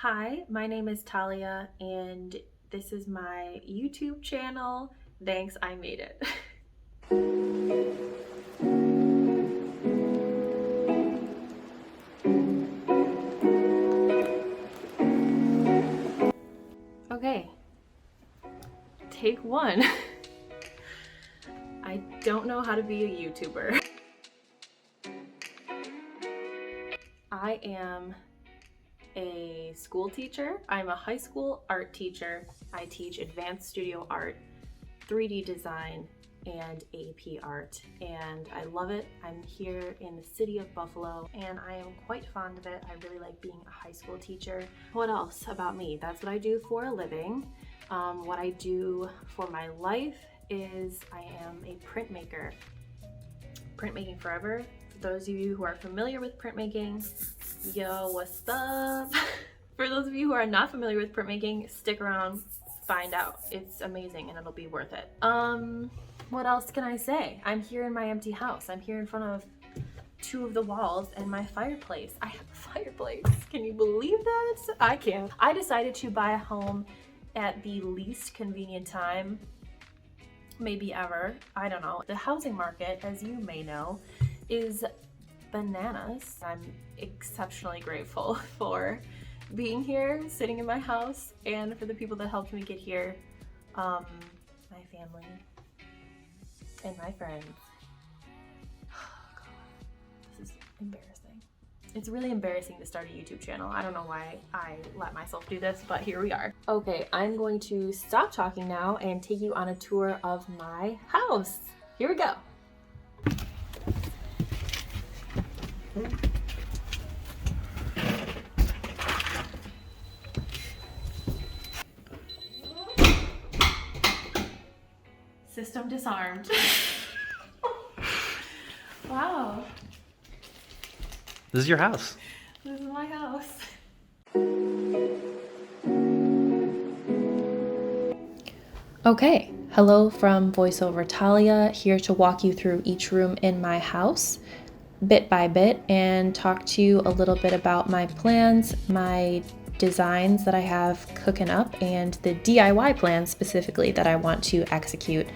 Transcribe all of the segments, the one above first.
Hi, my name is Talia, and this is my YouTube channel. Thanks, I made it. Okay, take one. I don't know how to be a YouTuber. I am a school teacher. I'm a high school art teacher. I teach advanced studio art, 3D design, and AP art, and I love it. I'm here in the city of Buffalo and I am quite fond of it. I really like being a high school teacher. What else about me? That's what I do for a living. What I do for my life is I am a printmaker. Printmaking forever. For those of you who are familiar with printmaking, yo, what's up? For those of you who are not familiar with printmaking, stick around, find out. It's amazing and it'll be worth it. What else can I say? I'm here in my empty house. I'm here in front of two of the walls and my fireplace. I have a fireplace. Can you believe that? I can. I decided to buy a home at the least convenient time, maybe ever. I don't know. The housing market, as you may know, is bananas. I'm exceptionally grateful for being here, sitting in my house, and for the people that helped me get here, my family and my friends. Oh God, this is embarrassing. It's really embarrassing to start a YouTube channel. I don't know why I let myself do this, but here we are. Okay, I'm going to stop talking now and take you on a tour of my house. Here we go. System disarmed. Wow. This is your house. This is my house. Okay, hello from VoiceOver Talia, here to walk you through each room in my house, bit by bit, and talk to you a little bit about my plans, my designs that I have cooking up, and the DIY plans specifically that I want to execute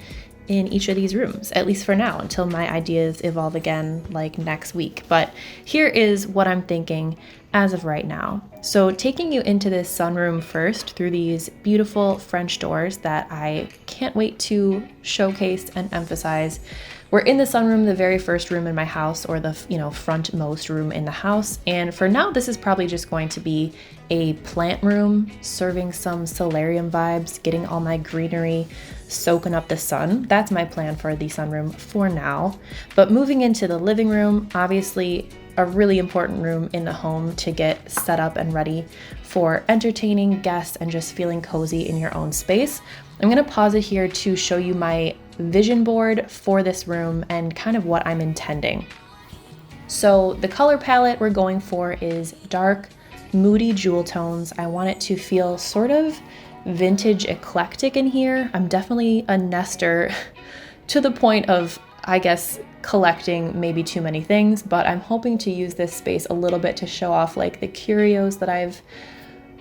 in each of these rooms, at least for now, until my ideas evolve again like next week. But here is what I'm thinking as of right now. So taking you into this sunroom first through these beautiful French doors that I can't wait to showcase and emphasize. We're in the sunroom, the very first room in my house, or the frontmost room in the house. And for now, this is probably just going to be a plant room, serving some solarium vibes, getting all my greenery soaking up the sun. That's my plan for the sunroom for now. But moving into the living room, obviously a really important room in the home to get set up and ready for entertaining guests and just feeling cozy in your own space. I'm gonna pause it here to show you my vision board for this room and kind of what I'm intending. So the color palette we're going for is dark, moody jewel tones. I want it to feel sort of vintage eclectic in here. I'm definitely a nester to the point of, I guess, collecting maybe too many things, but I'm hoping to use this space a little bit to show off like the curios that I've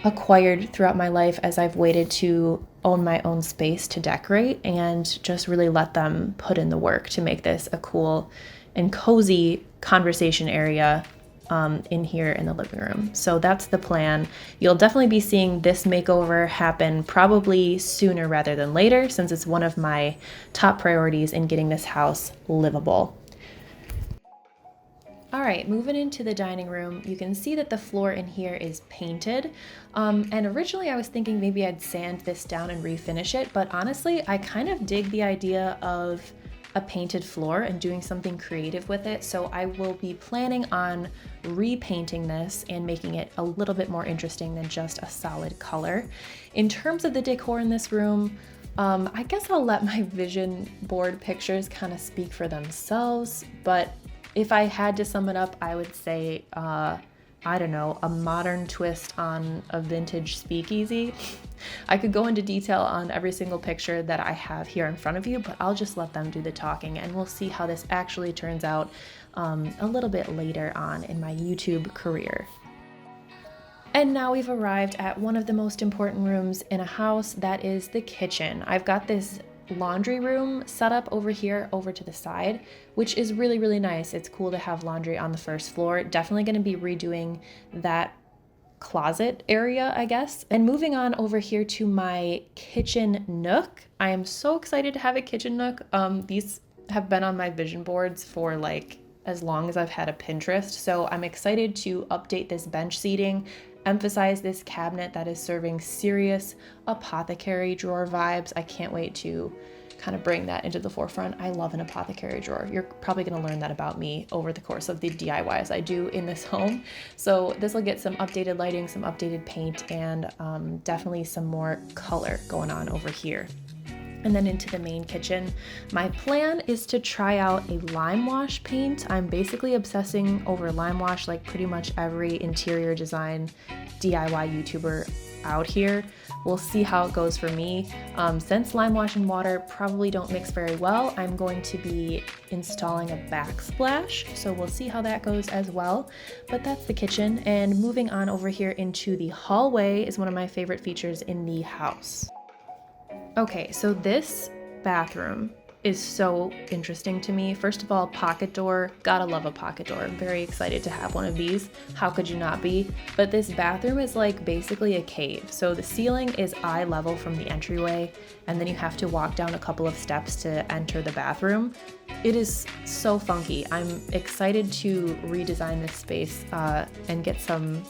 acquired throughout my life as I've waited to own my own space to decorate, and just really let them put in the work to make this a cool and cozy conversation area in here in the living room. So that's the plan. You'll definitely be seeing this makeover happen probably sooner rather than later, since it's one of my top priorities in getting this house livable. All right, moving into the dining room, you can see that the floor in here is painted. And originally I was thinking maybe I'd sand this down and refinish it, but honestly, I kind of dig the idea of a painted floor and doing something creative with it. So I will be planning on repainting this and making it a little bit more interesting than just a solid color. In terms of the decor in this room, I guess I'll let my vision board pictures kind of speak for themselves, but if I had to sum it up, I would say, I don't know, a modern twist on a vintage speakeasy. I could go into detail on every single picture that I have here in front of you, but I'll just let them do the talking, and we'll see how this actually turns out a little bit later on in my YouTube career. And now we've arrived at one of the most important rooms in a house, that is the kitchen. I've got this laundry room set up over here over to the side, which is really, really nice. It's cool to have laundry on the first floor. Definitely going to be redoing that closet area, I guess. And moving on over here to my kitchen nook. I am so excited to have a kitchen nook. These have been on my vision boards for like as long as I've had a Pinterest. So I'm excited to update this bench seating, emphasize this cabinet that is serving serious apothecary drawer vibes. I can't wait to kind of bring that into the forefront. I love an apothecary drawer. You're probably going to learn that about me over the course of the DIYs I do in this home. So this will get some updated lighting, some updated paint, and definitely some more color going on over here. And then into the main kitchen. My plan is to try out a lime wash paint. I'm basically obsessing over lime wash like pretty much every interior design DIY YouTuber out here. We'll see how it goes for me. Since lime wash and water probably don't mix very well, I'm going to be installing a backsplash. So we'll see how that goes as well. But that's the kitchen. And moving on over here into the hallway is one of my favorite features in the house. Okay, so this bathroom is so interesting to me. First of all, pocket door. Gotta love a pocket door. I'm very excited to have one of these. How could you not be? But this bathroom is like basically a cave. So the ceiling is eye level from the entryway, and then you have to walk down a couple of steps to enter the bathroom. It is so funky. I'm excited to redesign this space and get some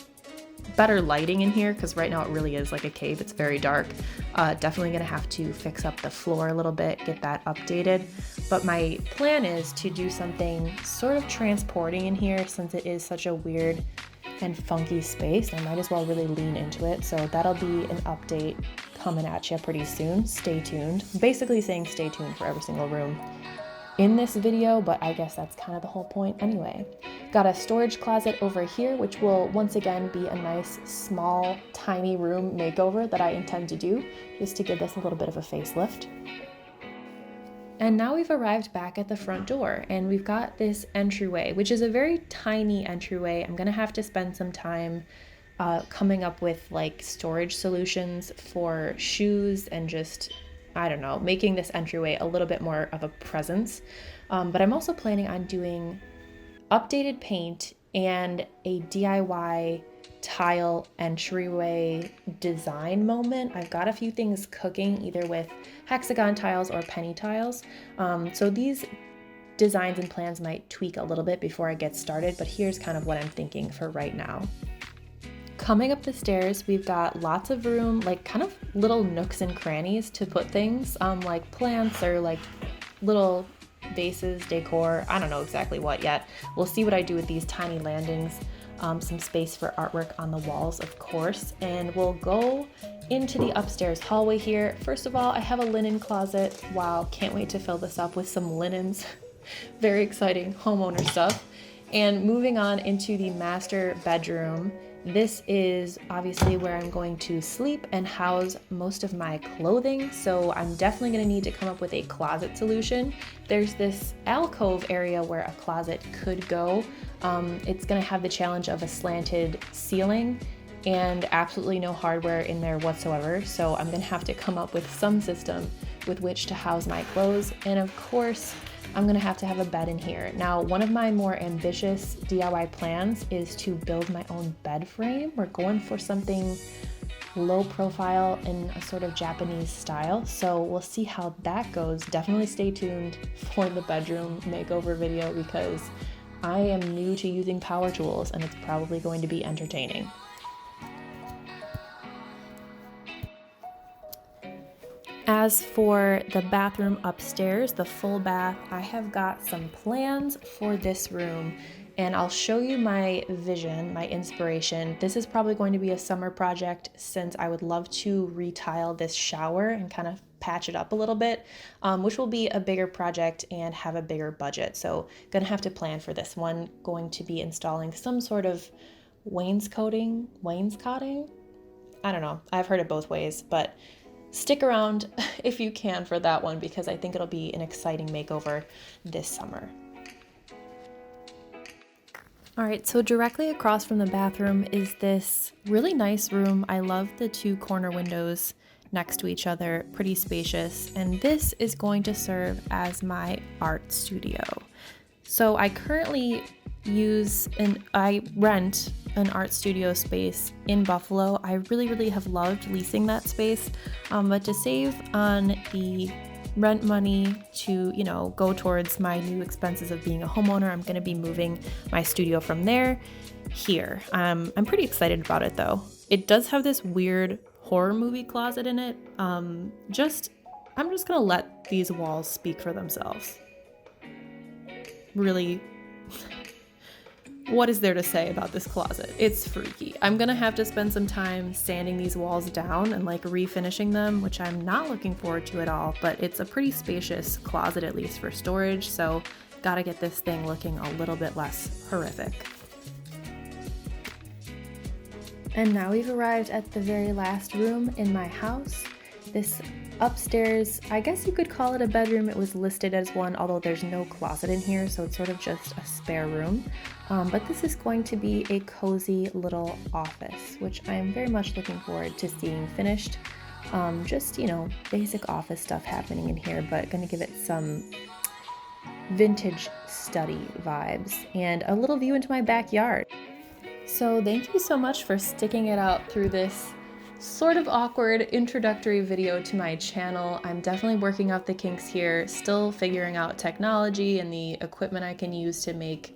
better lighting in here, because right now it really is like a cave. It's very dark. Definitely gonna have to fix up the floor a little bit, get that updated. But my plan is to do something sort of transporting in here, since it is such a weird and funky space. I might as well really lean into it. So that'll be an update coming at you pretty soon. Stay tuned. Basically saying stay tuned for every single room in this video, but I guess that's kind of the whole point anyway. Got a storage closet over here, which will once again be a nice, small, tiny room makeover that I intend to do, just to give this a little bit of a facelift. And now we've arrived back at the front door, and we've got this entryway, which is a very tiny entryway. I'm gonna have to spend some time coming up with like storage solutions for shoes and just, I don't know, making this entryway a little bit more of a presence. But I'm also planning on doing updated paint and a DIY tile entryway design moment. I've got a few things cooking, either with hexagon tiles or penny tiles. So these designs and plans might tweak a little bit before I get started, but here's kind of what I'm thinking for right now. Coming up the stairs, we've got lots of room, like kind of little nooks and crannies to put things, like plants or like little vases, decor. I don't know exactly what yet. We'll see what I do with these tiny landings. Some space for artwork on the walls, of course. And we'll go into the upstairs hallway here. First of all, I have a linen closet. Wow, can't wait to fill this up with some linens. Very exciting homeowner stuff. And moving on into the master bedroom. This is obviously where I'm going to sleep and house most of my clothing, so I'm definitely going to need to come up with a closet solution. There's this alcove area where a closet could go. It's going to have the challenge of a slanted ceiling and absolutely no hardware in there whatsoever, so I'm going to have to come up with some system with which to house my clothes. And of course, I'm gonna have to have a bed in here. Now, one of my more ambitious DIY plans is to build my own bed frame. We're going for something low profile in a sort of Japanese style, so we'll see how that goes. Definitely stay tuned for the bedroom makeover video, because I am new to using power tools and it's probably going to be entertaining. As for the bathroom upstairs, the full bath, I have got some plans for this room, and I'll show you my vision, my inspiration. This is probably going to be a summer project, since I would love to retile this shower and kind of patch it up a little bit, which will be a bigger project and have a bigger budget. So gonna have to plan for this one. Going to be installing some sort of wainscoting? I don't know, I've heard it both ways, but stick around if you can for that one, because I think it'll be an exciting makeover this summer. All right, so directly across from the bathroom is this really nice room. I love the two corner windows next to each other, pretty spacious. And this is going to serve as my art studio. So I currently I rent an art studio space in Buffalo. I really have loved leasing that space, but to save on the rent money to, go towards my new expenses of being a homeowner, I'm going to be moving my studio from there here. I'm pretty excited about it though. It does have this weird horror movie closet in it. I'm just going to let these walls speak for themselves. Really, what is there to say about this closet? It's freaky. I'm gonna have to spend some time sanding these walls down and refinishing them, which I'm not looking forward to at all, but it's a pretty spacious closet, at least for storage, so gotta get this thing looking a little bit less horrific. And now we've arrived at the very last room in my house. This upstairs, I guess you could call it a bedroom. It was listed as one, although there's no closet in here, so it's sort of just a spare room. But this is going to be a cozy little office, which I'm very much looking forward to seeing finished. Just, basic office stuff happening in here, but gonna give it some vintage study vibes and a little view into my backyard. So thank you so much for sticking it out through this sort of awkward introductory video to my channel. I'm definitely working out the kinks here, still figuring out technology and the equipment I can use to make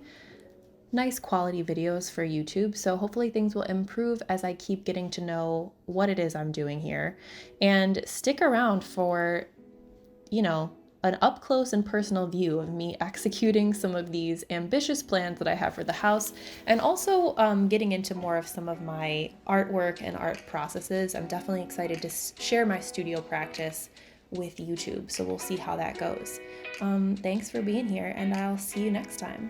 nice quality videos for YouTube. So hopefully things will improve as I keep getting to know what it is I'm doing here. And stick around for, an up close and personal view of me executing some of these ambitious plans that I have for the house, and also getting into more of some of my artwork and art processes. I'm definitely excited to share my studio practice with YouTube, so we'll see how that goes. Thanks for being here, and I'll see you next time.